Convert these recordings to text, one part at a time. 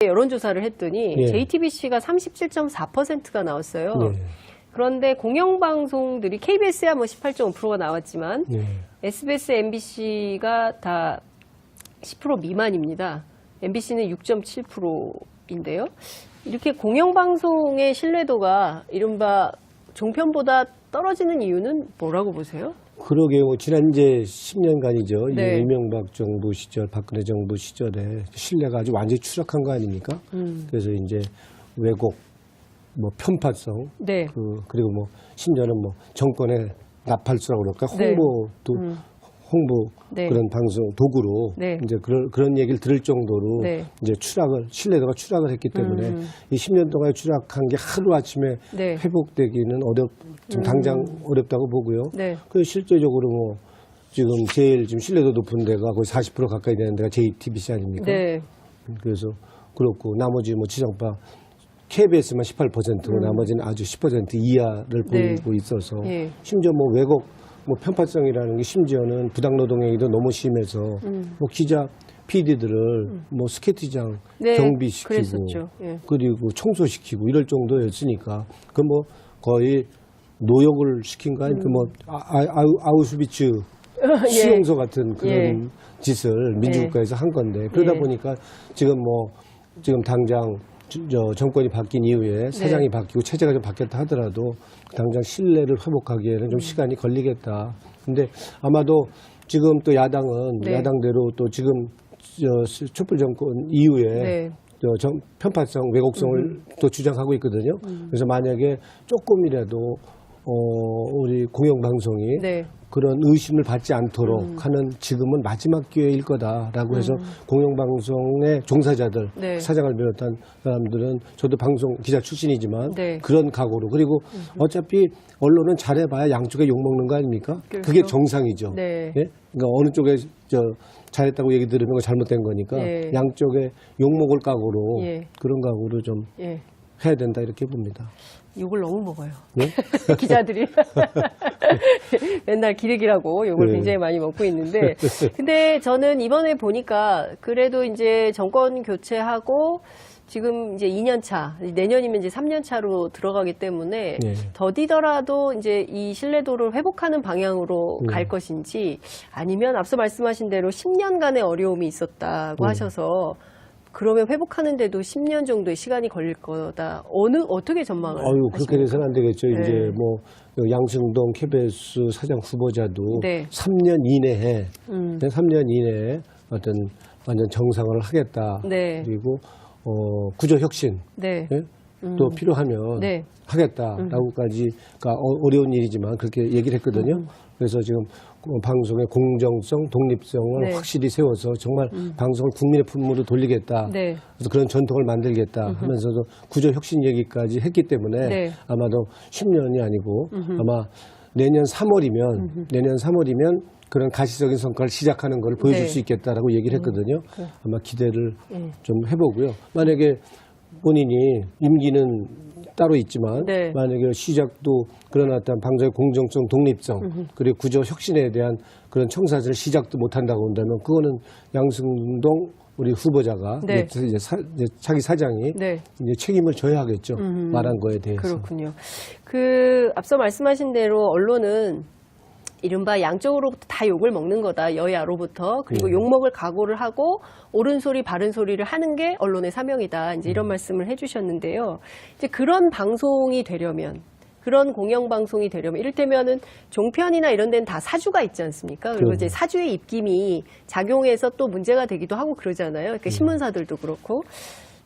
여론조사를 했더니 예. JTBC가 37.4%가 나왔어요. 예. 그런데 공영방송들이 KBS야 뭐 18.5%가 나왔지만 예. SBS, MBC가 다 10% 미만입니다. MBC는 6.7%인데요. 이렇게 공영방송의 신뢰도가 이른바 종편보다 떨어지는 이유는 뭐라고 보세요? 그러게요. 지난 이제 10년간이죠. 네. 이명박 정부 시절, 박근혜 정부 시절에 신뢰가 아주 완전히 추락한 거 아닙니까? 그래서 이제 왜곡, 뭐 편파성, 네. 그리고 뭐 심지어는 뭐 정권의 나팔수라고 그럴까? 네. 홍보도 홍보 네. 그런 방송 도구로 네. 이제 그런 얘기를 들을 정도로 네. 이제 신뢰도가 추락을 했기 때문에 이 10년 동안 추락한 게 하루 아침에 네. 회복되기는 지금 당장 어렵다고 보고요. 네. 그 실제적으로 뭐 지금 제일 지금 신뢰도 높은 데가 거의 40% 가까이 되는 데가 JTBC 아닙니까? 네. 그래서 그렇고 나머지 뭐 지상파 KBS만 18%고 나머지는 아주 10% 이하를 네. 보이고 있어서 예. 심지어 뭐 왜곡 뭐 편파성이라는 게 심지어는 부당노동 행위도 너무 심해서 뭐 기자 PD들을 뭐 스케이트장 네, 경비시키고 그랬었죠. 예. 그리고 청소시키고 이럴 정도였으니까 그 뭐 거의 노역을 시킨 거 아니까 뭐 아우슈비츠 예. 수용소 같은 그런 예. 짓을 민주국가에서 한 건데 그러다 예. 보니까 지금 당장 정권이 바뀐 이후에 사장이 바뀌고 체제가 좀 바뀌었다 하더라도 당장 신뢰를 회복하기에는 좀 시간이 걸리겠다. 근데 아마도 지금 또 야당은 네. 야당대로 또 지금 촛불 정권 이후에 네. 편파성, 왜곡성을 또 주장하고 있거든요. 그래서 만약에 조금이라도 우리 공영방송이 네. 그런 의심을 받지 않도록 하는 지금은 마지막 기회일 거다라고 해서 공영방송의 종사자들, 네. 사장을 비롯한 사람들은 저도 방송 기자 출신이지만 네. 그런 각오로 그리고 어차피 언론은 잘해봐야 양쪽에 욕먹는 거 아닙니까? 그렇죠. 그게 정상이죠. 네. 예? 그러니까 어느 쪽에 잘했다고 얘기 들으면 그거 잘못된 거니까 예. 양쪽에 욕먹을 각오로 예. 그런 각오로 좀 예. 해야 된다 이렇게 봅니다. 욕을 너무 먹어요. 네? 기자들이 맨날 기레기라고 욕을 네. 굉장히 많이 먹고 있는데 근데 저는 이번에 보니까 그래도 이제 정권 교체하고 지금 이제 2년 차, 내년이면 이제 3년 차로 들어가기 때문에 네. 더디더라도 이제 이 신뢰도를 회복하는 방향으로 갈 것인지 아니면 앞서 말씀하신 대로 10년간의 어려움이 있었다고 하셔서 그러면 회복하는데도 10년 정도의 시간이 걸릴 거다. 어떻게 전망을 그렇게 하십니까? 돼서는 안 되겠죠. 네. 이제 뭐 양승동 KBS 사장 후보자도 네. 3년 이내에 3년 이내에 어떤 완전 정상화를 하겠다. 네. 그리고 구조 혁신 네. 예? 또 필요하면 네. 하겠다라고까지 그러니까 어려운 일이지만 그렇게 얘기를 했거든요. 그래서 지금 방송의 공정성, 독립성을 네. 확실히 세워서 정말 방송을 국민의 품으로 돌리겠다. 네. 그래서 그런 전통을 만들겠다 하면서도 구조 혁신 얘기까지 했기 때문에 네. 아마도 10년이 아니고 아마 내년 3월이면 그런 가시적인 성과를 시작하는 걸 보여줄 네. 수 있겠다라고 얘기를 했거든요. 아마 기대를 네. 좀 해보고요. 만약에 본인이 임기는 따로 있지만 네. 만약에 시작도 그런 어떤 방송의 공정성, 독립성 그리고 구조 혁신에 대한 그런 청사진을 시작도 못한다고 한다면 그거는 양승동 우리 후보자가 네. 이제 자기 사장이 네. 이제 책임을 져야 하겠죠. 말한 거에 대해서. 그렇군요. 앞서 말씀하신 대로 언론은 이른바 양쪽으로부터 다 욕을 먹는 거다. 여야로부터. 그리고 욕먹을 각오를 하고 옳은 소리, 바른 소리를 하는 게 언론의 사명이다. 이제 이런 말씀을 해주셨는데요. 이제 그런 방송이 되려면, 그런 공영방송이 되려면, 이를테면은 종편이나 이런 데는 다 사주가 있지 않습니까? 그리고 이제 사주의 입김이 작용해서 또 문제가 되기도 하고 그러잖아요. 그러니까 신문사들도 그렇고.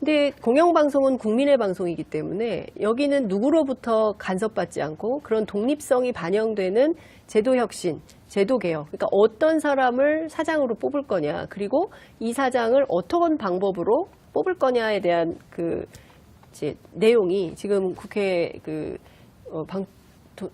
근데 공영방송은 국민의 방송이기 때문에 여기는 누구로부터 간섭받지 않고 그런 독립성이 반영되는 제도 혁신, 제도 개혁. 그러니까 어떤 사람을 사장으로 뽑을 거냐, 그리고 이 사장을 어떤 방법으로 뽑을 거냐에 대한 이제 내용이 지금 국회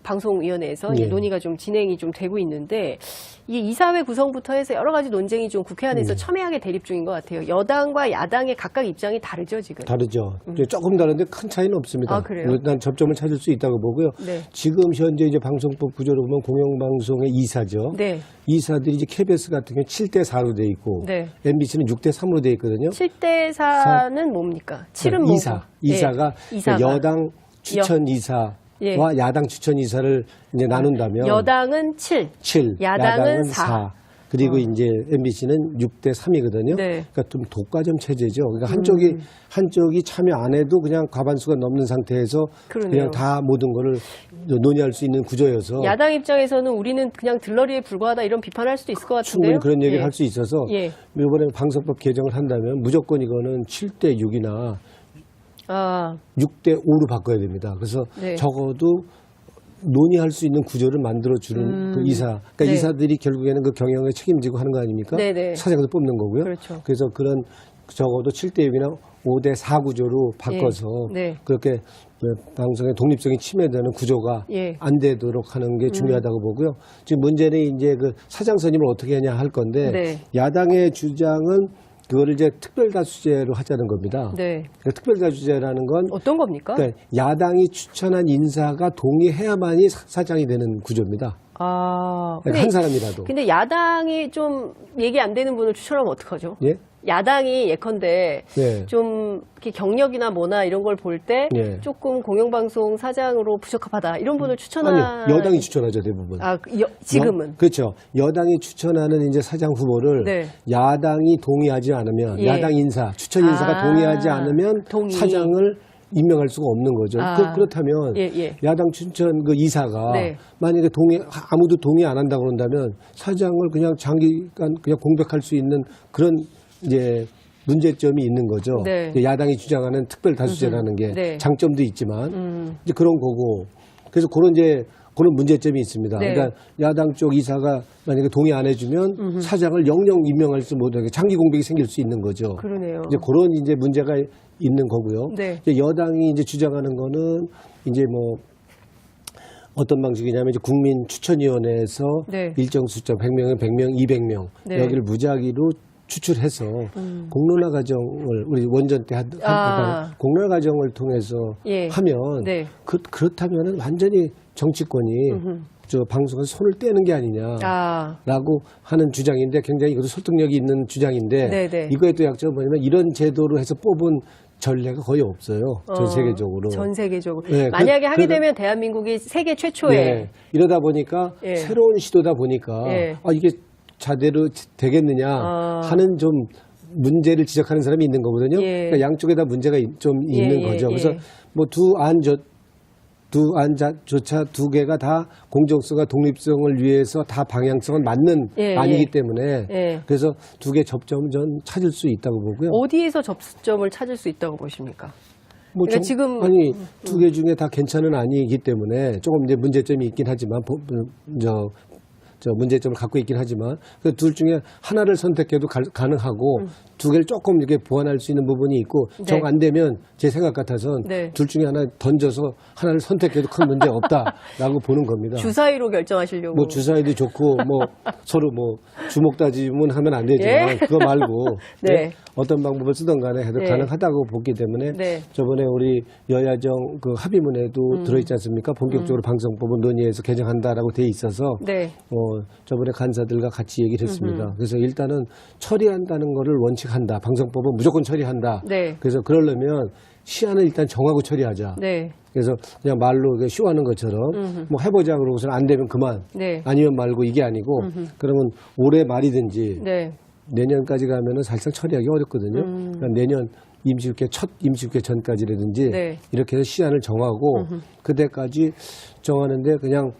방송위원회에서 이제 예. 논의가 좀 진행이 좀 되고 있는데 이 이사회 구성부터 해서 여러 가지 논쟁이 좀 국회 안에서 첨예하게 대립 중인 것 같아요. 여당과 야당의 각각 입장이 다르죠, 지금. 다르죠. 조금 다른데 큰 차이는 없습니다. 아, 그래요? 일단 접점을 찾을 수 있다고 보고요. 네. 지금 현재 이제 방송법 구조로 보면 공영방송의 이사죠. 네. 이사들이 이제 KBS 같은 경우 7대 4로 돼 있고 네. MBC는 6대 3로 돼 있거든요. 7대 4는 뭡니까? 7은 뭐고? 이사가 네. 이사가. 여당 추천 이사와 예. 야당 추천 이사를 이제 나눈다면 여당은 7, 7, 야당은 4. 그리고 이제 MBC는 6대 3이거든요. 네. 그러니까 좀 독과점 체제죠. 그러니까 한쪽이 참여 안 해도 그냥 과반수가 넘는 상태에서 그러네요. 그냥 다 모든 거를 논의할 수 있는 구조여서 야당 입장에서는 우리는 그냥 들러리에 불과하다 이런 비판을 할 수도 있을 것 같은데요. 충분히 그런 얘기를 예. 할 수 있어서 예. 이번에 방송법 개정을 한다면 무조건 이거는 7대 6이나 아, 6대 5로 바꿔야 됩니다. 그래서 네. 적어도 논의할 수 있는 구조를 만들어주는 그 이사. 그러니까 네. 이사들이 결국에는 그 경영에 책임지고 하는 거 아닙니까? 네네. 사장도 뽑는 거고요. 그렇죠. 그래서 그런 적어도 7대 6이나 5대 4 구조로 바꿔서 네. 그렇게 방송의 독립성이 침해되는 구조가 예. 안 되도록 하는 게 중요하다고 보고요. 지금 문제는 이제 그 사장 선임을 어떻게 하냐 할 건데 네. 야당의 주장은 그거를 이제 특별다수제로 하자는 겁니다. 네. 그러니까 특별다수제라는 건 어떤 겁니까? 그러니까 야당이 추천한 인사가 동의해야만이 사장이 되는 구조입니다. 아, 그러니까 한 사람이라도. 근데 야당이 좀 얘기 안 되는 분을 추천하면 어떡하죠? 예? 야당이 예컨대 네. 좀 이렇게 경력이나 뭐나 이런 걸 볼 때 예. 조금 공영방송 사장으로 부적합하다 이런 분을 추천하는 아니요. 여당이 추천하죠, 대부분. 아, 지금은 그렇죠. 여당이 추천하는 이제 사장 후보를 네. 야당이 동의하지 않으면 예. 야당 인사, 추천 인사가 동의하지 않으면 동의. 사장을 임명할 수가 없는 거죠. 아. 그렇다면 예, 예. 야당 추천 그 이사가 네. 만약에 아무도 동의 안 한다고 그런다면 사장을 그냥 장기간 그냥 공백할 수 있는 그런 이제 문제점이 있는 거죠. 네. 야당이 주장하는 특별 다수제라는 게 네. 장점도 있지만 이제 그런 거고 그래서 그런 문제점이 있습니다. 네. 그러니까 야당 쪽 이사가 만약에 동의 안 해주면 사장을 영영 임명할 수 못하게 장기 공백이 생길 수 있는 거죠. 그러네요. 이제 그런 이제 문제가 있는 거고요. 네. 이제 여당이 이제 주장하는 거는 이제 뭐 어떤 방식이냐면 이제 국민추천위원회에서 네. 일정 숫자 100명, 100명, 200명 네. 여기를 무작위로 추출해서 공론화 과정을 우리 원전 때 아. 공론화 과정을 통해서 예. 하면 네. 그렇다면은 완전히 정치권이 저 방송에서 손을 떼는 게 아니냐. 아, 라고 하는 주장인데 굉장히 이것도 설득력이 있는 주장인데 네네. 이거에 또 약점은 뭐냐면 이런 제도로 해서 뽑은 전례가 거의 없어요. 전 세계적으로. 전 세계적으로. 네, 만약에 하게 그러다- 되면 대한민국이 세계 최초의 네, 이러다 보니까 예. 새로운 시도다 보니까 예. 이게 자대로 되겠느냐 하는 좀 문제를 지적하는 사람이 있는 거거든요. 예. 그러니까 양쪽에다 문제가 좀 있는 예, 거죠. 예. 그래서 뭐 두 안조차 두 개가 다 공정성과 독립성을 위해서 다 방향성은 맞는 예, 아니기 예. 때문에 예. 그래서 두 개 접점은 전 찾을 수 있다고 보고요. 어디에서 접점을 찾을 수 있다고 보십니까? 뭐 그러니까 지금 아니 두 개 중에 다 괜찮은 아니기 때문에 조금 이제 문제점이 있긴 하지만 저 문제점을 갖고 있긴 하지만 그 둘 중에 하나를 선택해도 가능하고 두 개를 조금 이렇게 보완할 수 있는 부분이 있고 네. 정 안 되면 제 생각 같아서는 네. 둘 중에 하나 던져서 하나를 선택해도 큰 문제 없다라고 보는 겁니다. 주사위로 결정하시려고. 뭐 주사위도 좋고 뭐 서로 뭐 주먹 다짐은 하면 안 되지만 예? 그거 말고 네. 네? 어떤 방법을 쓰던 간에 해도 네. 가능하다고 보기 때문에 네. 저번에 우리 여야정 그 합의문에도 들어있지 않습니까? 본격적으로 방송법을 논의해서 개정한다라고 돼 있어서 네. 저번에 간사들과 같이 얘기를 했습니다. 그래서 일단은 처리한다는 거를 원칙한다. 방송법은 무조건 처리한다. 네. 그래서 그러려면 시한을 일단 정하고 처리하자. 네. 그래서 그냥 말로 쇼하는 것처럼 뭐 해보자 그러고서는 안 되면 그만. 네. 아니면 말고 이게 아니고 그러면 올해 말이든지 네. 내년까지 가면은 사실상 처리하기 어렵거든요. 그러니까 내년 첫 임시국회 전까지라든지 네. 이렇게 해서 시한을 정하고 그때까지 정하는데 그냥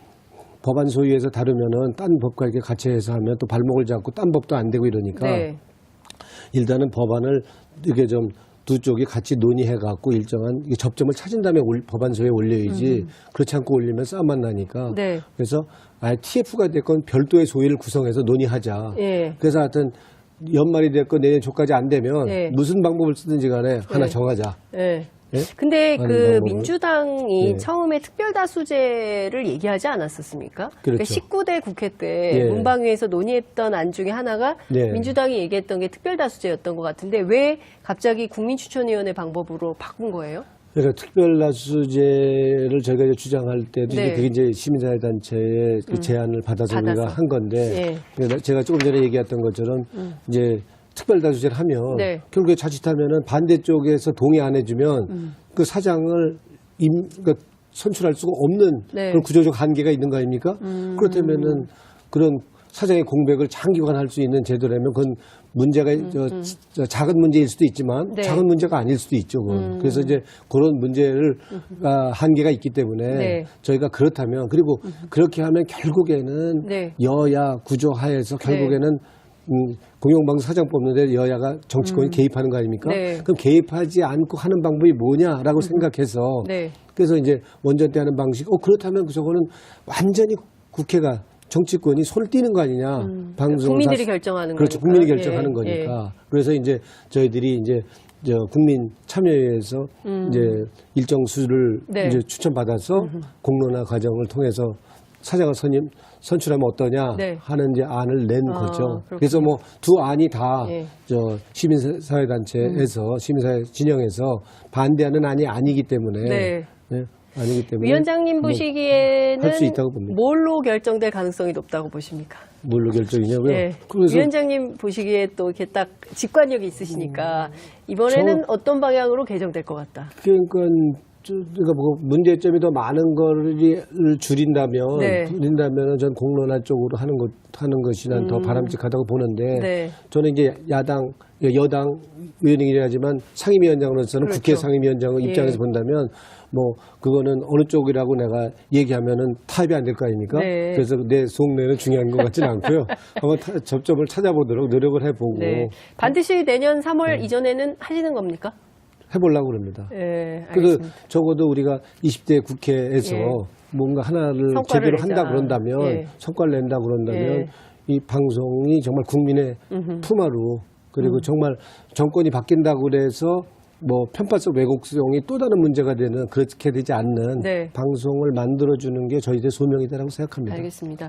법안 소위에서 다루면은 딴 법과 이렇게 같이 해서 하면 또 발목을 잡고 딴 법도 안 되고 이러니까 네. 일단은 법안을 이게 좀 두 쪽이 같이 논의해갖고 일정한 접점을 찾은 다음에 법안소에 올려야지 그렇지 않고 올리면 싸움만 나니까 네. 그래서 아예 TF가 됐건 별도의 소위를 구성해서 논의하자. 예. 그래서 하여튼 연말이 됐건 내년 초까지 안 되면 네. 무슨 방법을 쓰든지 간에 하나 정하자. 네. 근데 하는 그 방법을. 민주당이 예. 처음에 특별다수제를 얘기하지 않았었습니까? 그렇죠. 19대 국회 때 예. 문방위에서 논의했던 안 중에 하나가 네. 민주당이 얘기했던 게 특별다수제였던 것 같은데 왜 갑자기 국민추천위원회 방법으로 바꾼 거예요? 그러니까 특별다수제를 저희가 이제 주장할 때도 네. 이제 그게 이제 시민사회단체의 그 제안을 받아서 우리가 받아서. 한 건데 예. 그러니까 제가 조금 전에 얘기했던 것처럼 이제 특별다수제를 하면 네. 결국에 자칫하면은 반대쪽에서 동의 안 해주면 그 사장을 그러니까 선출할 수가 없는 네. 그런 구조적 한계가 있는 거 아닙니까? 그렇다면은 그런 사장의 공백을 장기간 할 수 있는 제도라면 그건 문제가 저 작은 문제일 수도 있지만 네. 작은 문제가 아닐 수도 있죠. 그건. 그래서 이제 그런 문제를 한계가 있기 때문에 네. 저희가 그렇다면 그리고 그렇게 하면 결국에는 네. 여야 구조 하에서 결국에는 공영방송 사장 뽑는데 여야가 정치권이 개입하는 거 아닙니까? 네. 그럼 개입하지 않고 하는 방법이 뭐냐라고 생각해서 네. 그래서 이제 원전 때 하는 방식, 그렇다면 저거는 완전히 국회가 정치권이 손을 띄는 거 아니냐. 방송사 국민들이 결정하는 그렇죠. 거니까. 국민이 결정하는 예, 거니까. 그래서 이제 저희들이 이제 국민 참여회에서 이제 일정 수를 네. 이제 추천받아서 공론화 과정을 통해서 사장을 선출하면 어떠냐 네. 하는 이제 안을 낸 거죠. 그렇군요. 그래서 뭐 두 안이 다 예. 시민사회단체에서 시민사회 진영에서 반대하는 안이 아니기 때문에 네. 네, 아니기 때문에 위원장님 뭐 보시기에는 할수 있다고 봅니다. 뭘로 결정될 가능성이 높다고 보십니까? 뭘로 결정이냐고요? 네. 그래서 위원장님 보시기에 또 이렇게 딱 직관력이 있으시니까 이번에는 어떤 방향으로 개정될 것 같다. 그러니까 뭐 문제점이 더 많은 거를 줄인다면 네. 전 공론화 쪽으로 하는 것이 난 더 바람직하다고 보는데 네. 저는 이제 여당 의원이긴 하지만 상임위원장으로서는 그렇죠. 국회 상임위원장 예. 입장에서 본다면 뭐 그거는 어느 쪽이라고 내가 얘기하면은 타협이 안 될 거 아닙니까? 네. 그래서 내 속내는 중요한 것 같지는 않고요. 한번 접점을 찾아보도록 노력을 해보고 네. 반드시 내년 3월 이전에는 하시는 겁니까? 해보려고 그럽니다. 네, 그래서 알겠습니다. 적어도 우리가 20대 국회에서 예. 뭔가 하나를 성과를 제대로 내자. 한다 그런다면 예. 성과를 낸다 그런다면 예. 이 방송이 정말 국민의 품화로 그리고 정말 정권이 바뀐다고 그래서 뭐 편파적 왜곡성이 또 다른 문제가 되는 그렇게 되지 않는 네. 방송을 만들어주는 게 저희들의 소명이다라고 생각합니다. 알겠습니다.